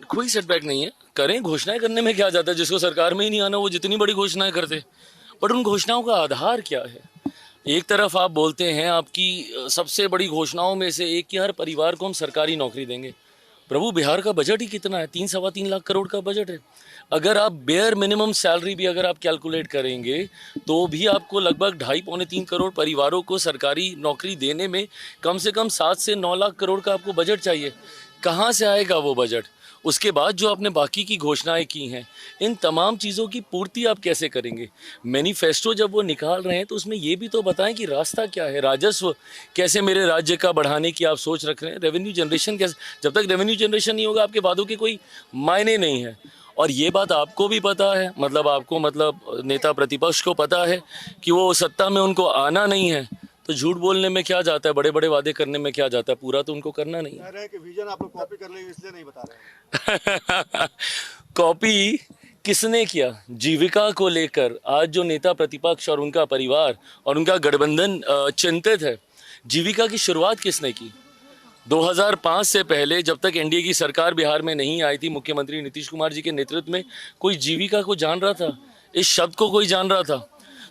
कोई सेटबैक नहीं है, करें, घोषणाएं करने में क्या जाता है। जिसको सरकार में ही नहीं आना वो जितनी बड़ी घोषणाएं करते, बट उन घोषणाओं का आधार क्या है। एक तरफ आप बोलते हैं आपकी सबसे बड़ी घोषणाओं में से एक कि हर परिवार को हम सरकारी नौकरी देंगे। प्रभु, बिहार का बजट ही कितना है, 3-3.25 लाख करोड़ का बजट है। अगर आप बेयर मिनिमम सैलरी भी अगर आप कैलकुलेट करेंगे तो भी आपको लगभग 2.5-3 करोड़ परिवारों को सरकारी नौकरी देने में कम से कम 7 से 9 लाख करोड़ का आपको बजट चाहिए। कहाँ से आएगा वो बजट? उसके बाद जो आपने बाकी की घोषणाएं की हैं, इन तमाम चीज़ों की पूर्ति आप कैसे करेंगे? मैनिफेस्टो जब वो निकाल रहे हैं तो उसमें ये भी तो बताएं कि रास्ता क्या है, राजस्व कैसे मेरे राज्य का बढ़ाने की आप सोच रख रहे हैं, रेवेन्यू जनरेशन कैसे। जब तक रेवेन्यू जनरेशन नहीं होगा आपके वादों के कोई मायने नहीं है। और ये बात आपको भी पता है, मतलब नेता प्रतिपक्ष को पता है कि वो सत्ता में उनको आना नहीं है, तो झूठ बोलने में क्या जाता है, बड़े बड़े वादे करने में क्या जाता है, पूरा तो उनको करना नहीं है। कह रहे हैं कि विजन आप लोग कॉपी कर लेंगे इसलिए नहीं बता रहे हैं। कॉपी किसने किया? जीविका को लेकर आज जो नेता प्रतिपक्ष और उनका परिवार और उनका गठबंधन चिंतित है, जीविका की शुरुआत किसने की? 2005 से पहले जब तक एनडीए की सरकार बिहार में नहीं आई थी, मुख्यमंत्री नीतीश कुमार जी के नेतृत्व में कोई जीविका को जान रहा था? इस शब्द को कोई जान रहा था?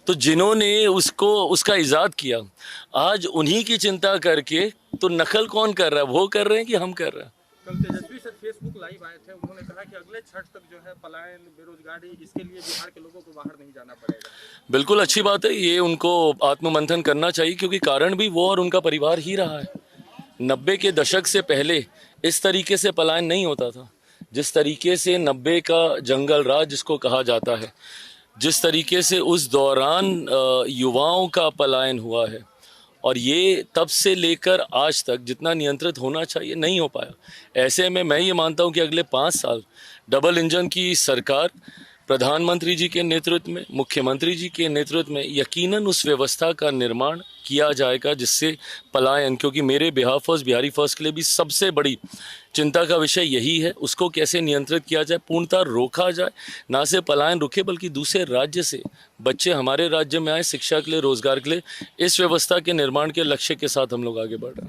तो जिन्होंने उसका इजाद किया, आज उन्हीं की चिंता करके तो नकल कौन कर रहा है? वो कर रहे हैं कि हम कर रहे हैं? कल तेजस्वी सर फेसबुक लाइव आए थे, उन्होंने कहा कि अगले छठ तक जो है पलायन, बेरोजगारी, इसके लिए बिहार के लोगों को बाहर नहीं जाना पड़ेगा। बिल्कुल अच्छी बात है, ये उनको आत्ममंथन करना चाहिए, क्योंकि कारण भी वो और उनका परिवार ही रहा है। 90 के दशक से पहले इस तरीके से पलायन नहीं होता था। जिस तरीके से 90 का जंगल राज जिसको कहा जाता है, जिस तरीके से उस दौरान युवाओं का पलायन हुआ है, और ये तब से लेकर आज तक जितना नियंत्रित होना चाहिए नहीं हो पाया। ऐसे में मैं ये मानता हूँ कि अगले 5 साल डबल इंजन की सरकार प्रधानमंत्री जी के नेतृत्व में, मुख्यमंत्री जी के नेतृत्व में यकीनन उस व्यवस्था का निर्माण किया जाएगा जिससे पलायन, क्योंकि मेरे बिहार फर्स्ट, बिहारी फर्स्ट के लिए भी सबसे बड़ी चिंता का विषय यही है, उसको कैसे नियंत्रित किया जाए, पूर्णतः रोका जाए। ना सिर्फ पलायन रुके बल्कि दूसरे राज्य से बच्चे हमारे राज्य में आए शिक्षा के लिए, रोजगार के लिए। इस व्यवस्था के निर्माण के लक्ष्य के साथ हम लोग आगे बढ़ रहे हैं।